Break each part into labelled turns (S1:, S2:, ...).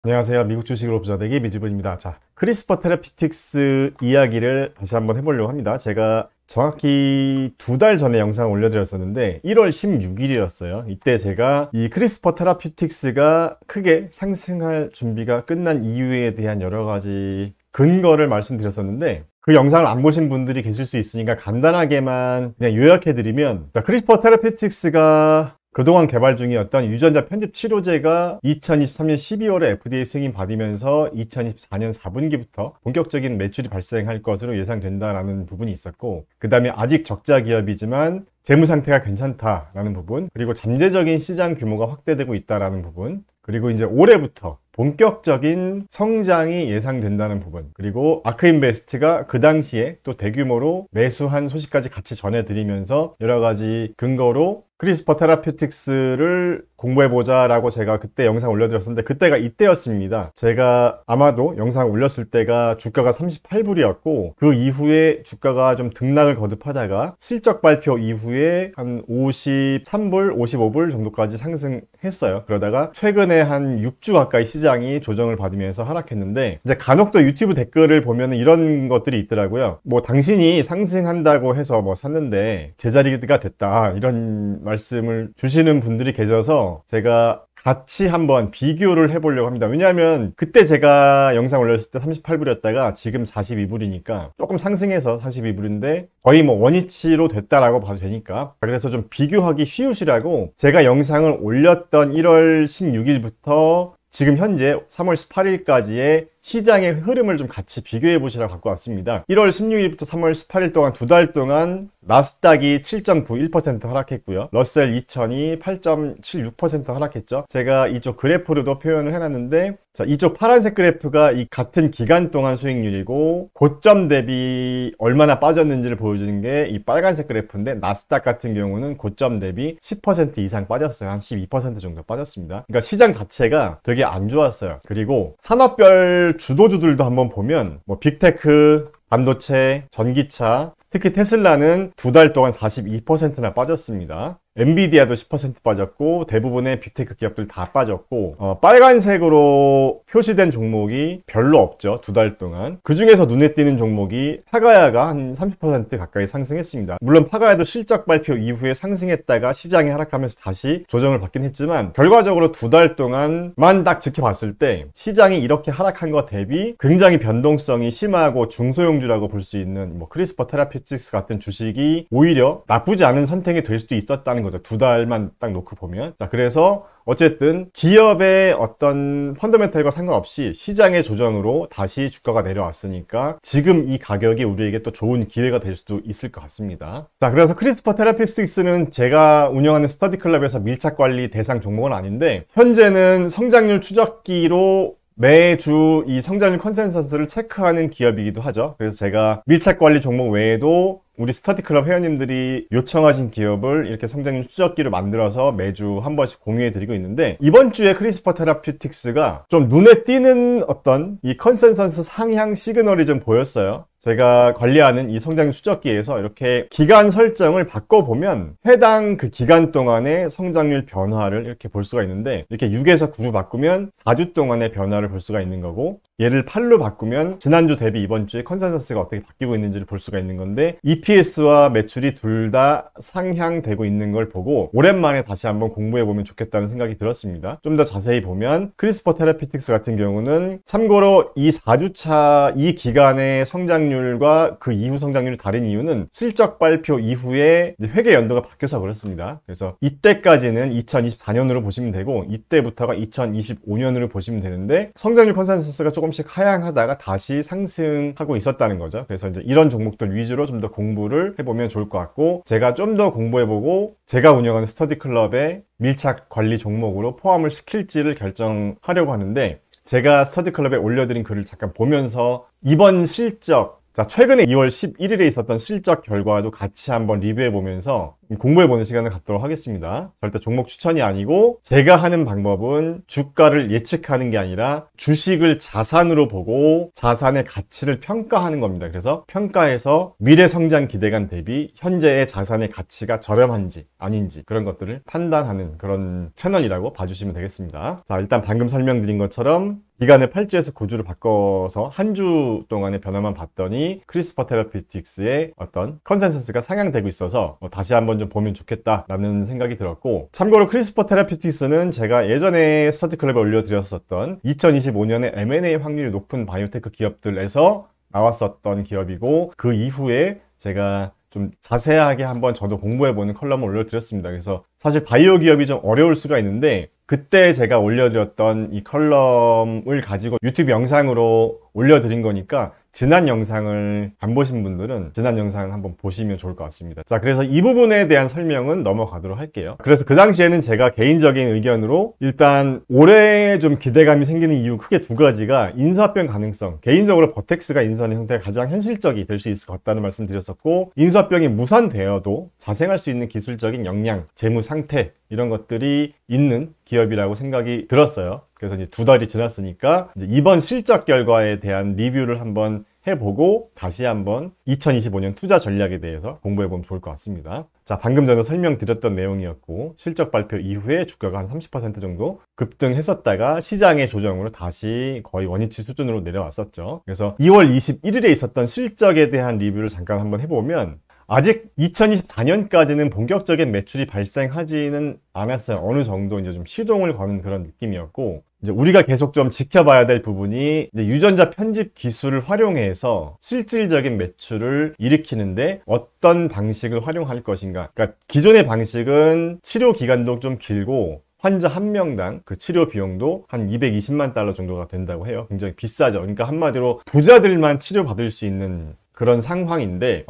S1: 안녕하세요. 미국 주식으로 부자되기 미주분입니다. 자, 크리스퍼 테라피틱스 이야기를 다시 한번 해보려고 합니다. 제가 정확히 2달 전에 영상을 올려드렸었는데 1월 16일이었어요. 이때 제가 이 크리스퍼 테라피틱스가 크게 상승할 준비가 끝난 이유에 대한 여러 가지 근거를 말씀드렸었는데 그 영상을 안 보신 분들이 계실 수 있으니까 간단하게만 그냥 요약해드리면, 크리스퍼 테라피틱스가 그동안 개발 중이었던 유전자 편집 치료제가 2023년 12월에 FDA 승인 받으면서 2024년 4분기부터 본격적인 매출이 발생할 것으로 예상된다라는 부분이 있었고, 그 다음에 아직 적자 기업이지만 재무 상태가 괜찮다라는 부분, 그리고 잠재적인 시장 규모가 확대되고 있다라는 부분, 그리고 이제 올해부터 본격적인 성장이 예상된다는 부분, 그리고 아크인베스트가 그 당시에 또 대규모로 매수한 소식까지 같이 전해드리면서 여러 가지 근거로 크리스퍼 테라피틱스를 공부해보자 라고 제가 그때 영상 올려드렸었는데, 그때가 이때였습니다. 제가 아마도 영상 올렸을 때가 주가가 38불이었고 그 이후에 주가가 좀 등락을 거듭하다가 실적 발표 이후에 한 53불, 55불 정도까지 상승했어요. 그러다가 최근에 한 6주 가까이 시장이 조정을 받으면서 하락했는데, 이제 간혹 또 유튜브 댓글을 보면 이런 것들이 있더라고요. 뭐 당신이 상승한다고 해서 뭐 샀는데 제자리가 됐다, 이런 말씀을 주시는 분들이 계셔서 제가 같이 한번 비교를 해보려고 합니다. 왜냐하면 그때 제가 영상 올렸을 때 38불이었다가 지금 42불이니까 조금 상승해서 42불인데 거의 뭐 원위치로 됐다라고 봐도 되니까, 그래서 좀 비교하기 쉬우시라고 제가 영상을 올렸던 1월 16일부터 지금 현재 3월 18일까지의 시장의 흐름을 좀 같이 비교해 보시라고 갖고 왔습니다. 1월 16일부터 3월 18일 동안 2달 동안 나스닥이 7.91% 하락했고요. 러셀 2000이 8.76% 하락했죠. 제가 이쪽 그래프로도 표현을 해놨는데, 자, 이쪽 파란색 그래프가 이 같은 기간 동안 수익률이고 고점 대비 얼마나 빠졌는지를 보여주는 게 이 빨간색 그래프인데, 나스닥 같은 경우는 고점 대비 10% 이상 빠졌어요. 한 12% 정도 빠졌습니다. 그러니까 시장 자체가 되게 안 좋았어요. 그리고 산업별 주도주들도 한번 보면 뭐 빅테크, 반도체, 전기차, 특히 테슬라는 2달 동안 42%나 빠졌습니다. 엔비디아도 10% 빠졌고 대부분의 빅테크 기업들 다 빠졌고, 빨간색으로 표시된 종목이 별로 없죠. 2달 동안. 그 중에서 눈에 띄는 종목이 파가야가 한 30% 가까이 상승했습니다. 물론 파가야도 실적 발표 이후에 상승했다가 시장이 하락하면서 다시 조정을 받긴 했지만, 결과적으로 2달 동안만 딱 지켜봤을 때 시장이 이렇게 하락한 것 대비 굉장히 변동성이 심하고 중소형주라고 볼 수 있는 뭐 크리스퍼 테라피틱스 같은 주식이 오히려 나쁘지 않은 선택이 될 수도 있었다는 거죠. 2달만 딱 놓고 보면. 자, 그래서 어쨌든 기업의 어떤 펀더멘털과 상관없이 시장의 조정으로 다시 주가가 내려왔으니까 지금 이 가격이 우리에게 또 좋은 기회가 될 수도 있을 것 같습니다. 자, 그래서 크리스퍼 테라피틱스는 제가 운영하는 스터디 클럽에서 밀착 관리 대상 종목은 아닌데, 현재는 성장률 추적기로 매주 이 성장률 컨센서스를 체크하는 기업이기도 하죠. 그래서 제가 밀착 관리 종목 외에도 우리 스터디 클럽 회원님들이 요청하신 기업을 이렇게 성장률 추적기를 만들어서 매주 한 번씩 공유해 드리고 있는데, 이번 주에 크리스퍼 테라피틱스가 좀 눈에 띄는 어떤 이 컨센서스 상향 시그널이 좀 보였어요. 제가 관리하는 이 성장률 추적기에서 이렇게 기간 설정을 바꿔보면 해당 그 기간 동안의 성장률 변화를 이렇게 볼 수가 있는데, 이렇게 6에서 9로 바꾸면 4주 동안의 변화를 볼 수가 있는 거고, 얘를 8로 바꾸면 지난주 대비 이번 주에 컨센서스가 어떻게 바뀌고 있는지를 볼 수가 있는 건데, EPS와 매출이 둘 다 상향되고 있는 걸 보고 오랜만에 다시 한번 공부해보면 좋겠다는 생각이 들었습니다. 좀 더 자세히 보면 크리스퍼 테라피틱스 같은 경우는 참고로 이 4주차 이 기간의 성장률과 그 이후 성장률이 다른 이유는 실적 발표 이후에 회계 연도가 바뀌어서 그렇습니다. 그래서 이때까지는 2024년으로 보시면 되고 이때부터가 2025년으로 보시면 되는데, 성장률 컨센서스가 조금씩 하향하다가 다시 상승하고 있었다는 거죠. 그래서 이제 이런 종목들 위주로 좀 더 공부를 해보면 좋을 것 같고, 제가 좀 더 공부해보고 제가 운영하는 스터디 클럽의 밀착 관리 종목으로 포함을 시킬지를 결정하려고 하는데, 제가 스터디 클럽에 올려드린 글을 잠깐 보면서 이번 실적, 자, 최근에 2월 11일에 있었던 실적 결과도 같이 한번 리뷰해 보면서 공부해보는 시간을 갖도록 하겠습니다. 절대 종목 추천이 아니고 제가 하는 방법은 주가를 예측하는 게 아니라 주식을 자산으로 보고 자산의 가치를 평가하는 겁니다. 그래서 평가해서 미래 성장 기대감 대비 현재의 자산의 가치가 저렴한지 아닌지 그런 것들을 판단하는 그런 채널이라고 봐주시면 되겠습니다. 자, 일단 방금 설명드린 것처럼 기간을 8주에서 9주로 바꿔서 한 주 동안의 변화만 봤더니 크리스퍼 테라피틱스의 어떤 컨센서스가 상향되고 있어서 다시 한번 좀 보면 좋겠다라는 생각이 들었고, 참고로 크리스퍼 테라피틱스는 제가 예전에 스터디클럽에 올려드렸었던 2025년에 M&A 확률이 높은 바이오테크 기업들에서 나왔었던 기업이고, 그 이후에 제가 좀 자세하게 한번 저도 공부해보는 컬럼을 올려드렸습니다. 그래서 사실 바이오 기업이 좀 어려울 수가 있는데, 그때 제가 올려드렸던 이 컬럼을 가지고 유튜브 영상으로 올려드린 거니까 지난 영상을 안 보신 분들은 지난 영상 한번 보시면 좋을 것 같습니다. 자, 그래서 이 부분에 대한 설명은 넘어가도록 할게요. 그래서 그 당시에는 제가 개인적인 의견으로 일단 올해 좀 기대감이 생기는 이유 크게 두 가지가 인수합병 가능성, 개인적으로 버텍스가 인수하는 형태가 가장 현실적이 될 수 있을 것 같다는 말씀 드렸었고, 인수합병이 무산되어도 자생할 수 있는 기술적인 역량, 재무 상태 이런 것들이 있는 기업이라고 생각이 들었어요. 그래서 이제 두 달이 지났으니까 이제 이번 실적 결과에 대한 리뷰를 한번 해보고 다시 한번 2025년 투자 전략에 대해서 공부해보면 좋을 것 같습니다. 자, 방금 전에 설명드렸던 내용이었고, 실적 발표 이후에 주가가 한 30% 정도 급등했었다가 시장의 조정으로 다시 거의 원위치 수준으로 내려왔었죠. 그래서 2월 21일에 있었던 실적에 대한 리뷰를 잠깐 한번 해보면, 아직 2024년까지는 본격적인 매출이 발생하지는 않았어요. 어느 정도 이제 좀 시동을 거는 그런 느낌이었고, 이제 우리가 계속 좀 지켜봐야 될 부분이 이제 유전자 편집 기술을 활용해서 실질적인 매출을 일으키는데 어떤 방식을 활용할 것인가. 그러니까 기존의 방식은 치료 기간도 좀 길고 환자 한 명당 그 치료 비용도 한 220만 달러 정도가 된다고 해요. 굉장히 비싸죠. 그러니까 한마디로 부자들만 치료받을 수 있는 그런 상황인데,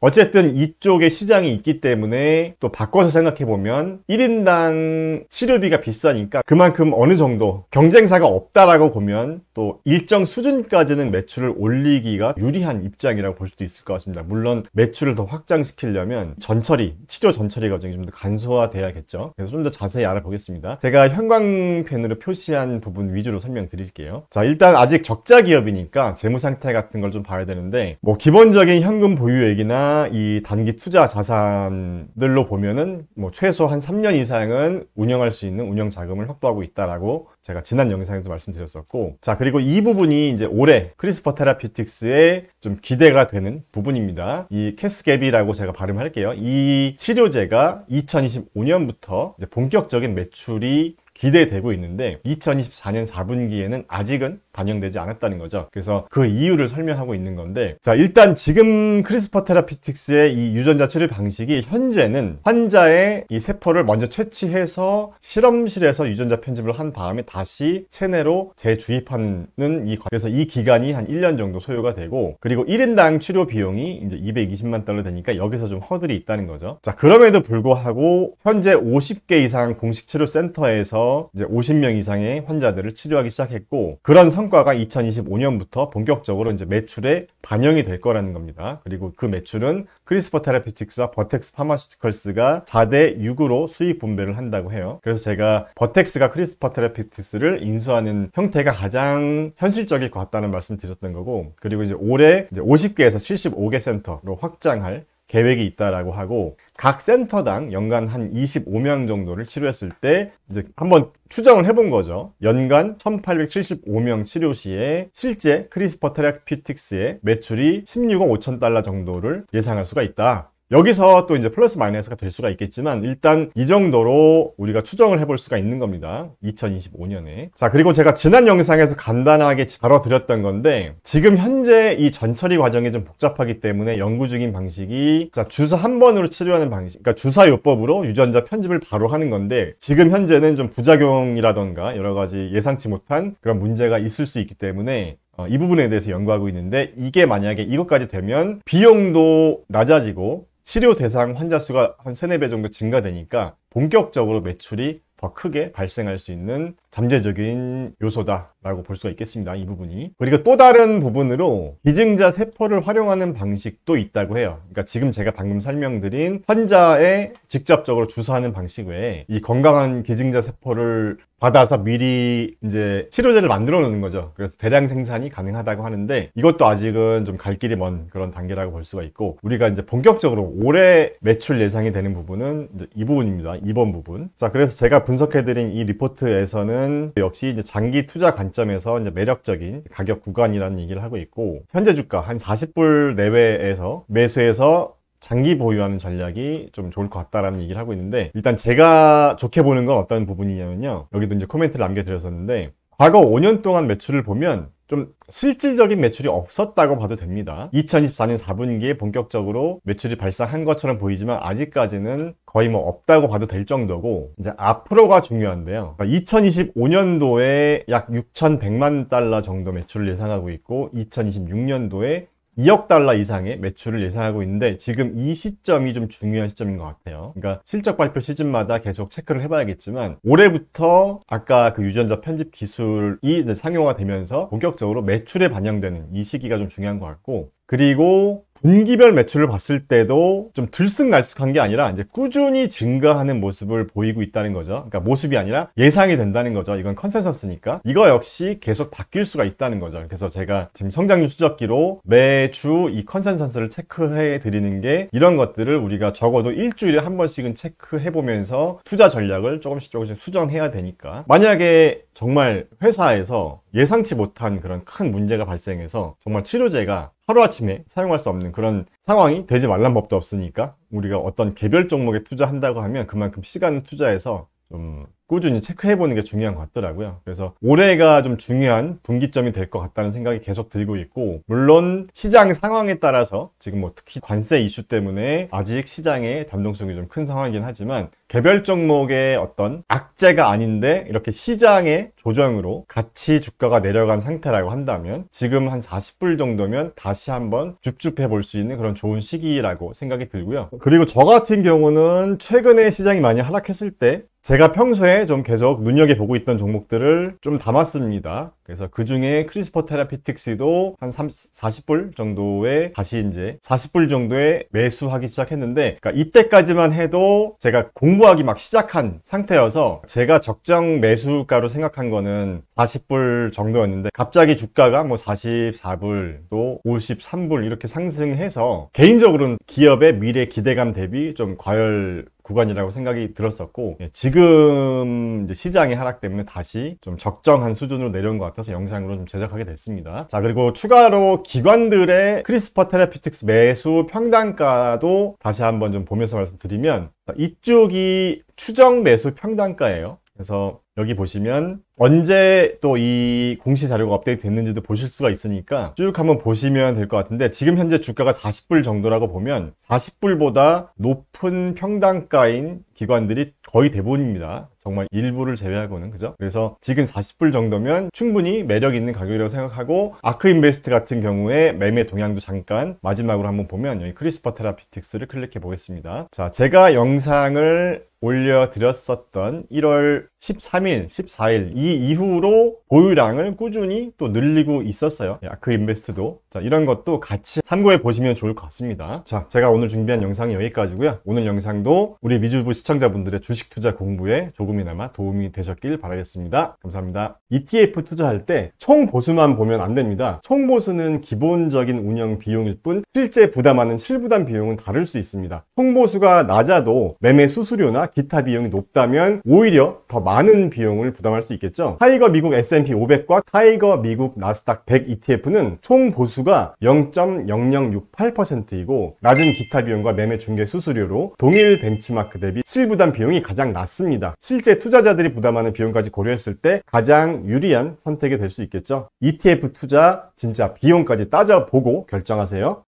S1: 어쨌든 이쪽에 시장이 있기 때문에 또 바꿔서 생각해보면 1인당 치료비가 비싸니까 그만큼 어느 정도 경쟁사가 없다라고 보면 또 일정 수준까지는 매출을 올리기가 유리한 입장이라고 볼 수도 있을 것 같습니다. 물론 매출을 더 확장시키려면 치료 전처리 과정이 좀 더 간소화돼야겠죠. 그래서 좀 더 자세히 알아보겠습니다. 제가 형광펜으로 표시한 부분 위주로 설명드릴게요. 자, 일단 아직 적자 기업이니까 재무 상태 같은 걸 좀 봐야 되는데, 기본적인 현금 보유액이나 이 단기 투자 자산들로 보면은 최소 한 3년 이상은 운영할 수 있는 운영 자금을 확보하고 있다라고 제가 지난 영상에도 말씀드렸었고, 자, 그리고 이 부분이 이제 올해 크리스퍼 테라피틱스에 좀 기대가 되는 부분입니다. 이 캐스갭이라고 제가 발음할게요. 이 치료제가 2025년부터 이제 본격적인 매출이 기대되고 있는데 2024년 4분기에는 아직은 반영되지 않았다는 거죠. 그래서 그 이유를 설명하고 있는 건데, 자, 일단 지금 크리스퍼 테라피틱스의 이 유전자 치료 방식이 현재는 환자의 이 세포를 먼저 채취해서 실험실에서 유전자 편집을 한 다음에 다시 체내로 재주입하는 그래서 이 기간이 한 1년 정도 소요가 되고, 그리고 1인당 치료 비용이 이제 220만 달러 되니까 여기서 좀 허들이 있다는 거죠. 자, 그럼에도 불구하고 현재 50개 이상 공식 치료 센터에서 이제 50명 이상의 환자들을 치료하기 시작했고, 그런 성과가 2025년부터 본격적으로 이제 매출에 반영이 될 거라는 겁니다. 그리고 그 매출은 크리스퍼 테라피틱스와 버텍스 파마슈티컬스가 4대 6으로 수익 분배를 한다고 해요. 그래서 제가 버텍스가 크리스퍼 테라피틱스를 인수하는 형태가 가장 현실적일 것 같다는 말씀 드렸던 거고, 그리고 이제 올해 이제 50개에서 75개 센터로 확장할 계획이 있다라고 하고, 각 센터당 연간 한 25명 정도를 치료했을 때 이제 한번 추정을 해본 거죠. 연간 1875명 치료 시에 실제 크리스퍼 테라피틱스의 매출이 16억 5천 달러 정도를 예상할 수가 있다. 여기서 또 이제 플러스 마이너스가 될 수가 있겠지만 일단 이 정도로 우리가 추정을 해볼 수가 있는 겁니다. 2025년에. 자, 그리고 제가 지난 영상에서 간단하게 다뤄드렸던 건데, 지금 현재 이 전처리 과정이 좀 복잡하기 때문에 연구 중인 방식이, 자, 주사 한 번으로 치료하는 방식, 그러니까 주사요법으로 유전자 편집을 바로 하는 건데, 지금 현재는 좀 부작용이라던가 여러 가지 예상치 못한 그런 문제가 있을 수 있기 때문에 이 부분에 대해서 연구하고 있는데, 이게 만약에 이것까지 되면 비용도 낮아지고 치료 대상 환자 수가 한 3, 4배 정도 증가되니까 본격적으로 매출이 더 크게 발생할 수 있는 잠재적인 요소다 라고 볼 수가 있겠습니다. 이 부분이. 그리고 또 다른 부분으로 기증자 세포를 활용하는 방식도 있다고 해요. 그러니까 지금 제가 방금 설명드린 환자에 직접적으로 주사하는 방식 외에 이 건강한 기증자 세포를 받아서 미리 이제 치료제를 만들어 놓는 거죠. 그래서 대량 생산이 가능하다고 하는데 이것도 아직은 좀 갈 길이 먼 그런 단계라고 볼 수가 있고, 우리가 이제 본격적으로 올해 매출 예상이 되는 부분은 이제 이 부분입니다. 2번 부분. 자, 그래서 제가 분석해드린 이 리포트에서는 역시 이제 장기 투자 관점에서 이제 매력적인 가격 구간이라는 얘기를 하고 있고, 현재 주가 한 40불 내외에서 매수해서 장기 보유하는 전략이 좀 좋을 것 같다라는 얘기를 하고 있는데, 일단 제가 좋게 보는 건 어떤 부분이냐면요. 여기도 이제 코멘트를 남겨드렸었는데, 과거 5년 동안 매출을 보면 좀 실질적인 매출이 없었다고 봐도 됩니다. 2024년 4분기에 본격적으로 매출이 발생한 것처럼 보이지만 아직까지는 거의 뭐 없다고 봐도 될 정도고, 이제 앞으로가 중요한데요. 2025년도에 약 6,100만 달러 정도 매출을 예상하고 있고, 2026년도에 2억 달러 이상의 매출을 예상하고 있는데, 지금 이 시점이 좀 중요한 시점인 것 같아요. 그러니까 실적 발표 시즌마다 계속 체크를 해봐야겠지만, 올해부터 아까 그 유전자 편집 기술이 이제 상용화 되면서 본격적으로 매출에 반영되는 이 시기가 좀 중요한 것 같고, 그리고 분기별 매출을 봤을 때도 좀 들쑥날쑥한 게 아니라 이제 꾸준히 증가하는 모습을 보이고 있다는 거죠. 그러니까 모습이 아니라 예상이 된다는 거죠. 이건 컨센서스니까. 이거 역시 계속 바뀔 수가 있다는 거죠. 그래서 제가 지금 성장률 추적기로 매주 이 컨센서스를 체크해 드리는 게, 이런 것들을 우리가 적어도 일주일에 한 번씩은 체크해 보면서 투자 전략을 조금씩 수정해야 되니까, 만약에 정말 회사에서 예상치 못한 그런 큰 문제가 발생해서 정말 치료제가 하루아침에 사용할 수 없는 그런 상황이 되지 말란 법도 없으니까, 우리가 어떤 개별 종목에 투자한다고 하면 그만큼 시간을 투자해서 좀 꾸준히 체크해보는 게 중요한 것 같더라고요. 그래서 올해가 좀 중요한 분기점이 될 것 같다는 생각이 계속 들고 있고, 물론 시장 상황에 따라서 지금 뭐 특히 관세 이슈 때문에 아직 시장의 변동성이 좀 큰 상황이긴 하지만, 개별 종목의 어떤 악재가 아닌데 이렇게 시장의 조정으로 같이 주가가 내려간 상태라고 한다면, 지금 한 40불 정도면 다시 한번 줍줍해 볼 수 있는 그런 좋은 시기라고 생각이 들고요. 그리고 저 같은 경우는 최근에 시장이 많이 하락했을 때 제가 평소에 좀 계속 눈여겨보고 있던 종목들을 좀 담았습니다. 그래서 그 중에 크리스퍼 테라피틱스도 한 40불 정도에 다시 이제 40불 정도에 매수하기 시작했는데, 그러니까 이때까지만 해도 제가 공부하기 막 시작한 상태여서 제가 적정 매수가로 생각한 거는 40불 정도였는데, 갑자기 주가가 뭐 44불 또 53불 이렇게 상승해서 개인적으로는 기업의 미래 기대감 대비 좀 과열 구간이라고 생각이 들었었고, 지금 이제 시장의 하락 때문에 다시 좀 적정한 수준으로 내려온 것 같아서 영상으로 좀 제작하게 됐습니다. 자, 그리고 추가로 기관들의 크리스퍼 테라피틱스 매수 평단가도 다시 한번 좀 보면서 말씀드리면, 이쪽이 추정 매수 평단가예요. 그래서 여기 보시면 언제 또 이 공시 자료가 업데이트 됐는지도 보실 수가 있으니까 쭉 한번 보시면 될 것 같은데, 지금 현재 주가가 40불 정도라고 보면 40불보다 높은 평단가인 기관들이 거의 대부분입니다. 정말 일부를 제외하고는, 그죠? 그래서 지금 40불 정도면 충분히 매력 있는 가격이라고 생각하고, 아크인베스트 같은 경우에 매매 동향도 잠깐 마지막으로 한번 보면 여기 크리스퍼 테라피틱스를 클릭해 보겠습니다. 자, 제가 영상을 올려드렸었던 1월 13일, 14일 이 이후로 보유량을 꾸준히 또 늘리고 있었어요. 아크인베스트도. 자, 이런 것도 같이 참고해 보시면 좋을 것 같습니다. 자, 제가 오늘 준비한 영상이 여기까지고요. 오늘 영상도 우리 미주부 시청자분들의 주식 투자 공부에 조금이나마 도움이 되셨길 바라겠습니다. 감사합니다. ETF 투자할 때 총 보수만 보면 안 됩니다. 총 보수는 기본적인 운영 비용일 뿐 실제 부담하는 실부담 비용은 다를 수 있습니다. 총 보수가 낮아도 매매 수수료나 기타 비용이 높다면 오히려 더 많은 비용을 부담할 수 있겠죠. 타이거 미국 S&P 500과 타이거 미국 나스닥 100 ETF는 총 보수가 0.0068%이고 낮은 기타 비용과 매매 중개 수수료로 동일 벤치마크 대비 실부담 비용이 가장 낮습니다. 실제 투자자들이 부담하는 비용까지 고려했을 때 가장 유리한 선택이 될 수 있겠죠. ETF 투자 진짜 비용까지 따져보고 결정하세요.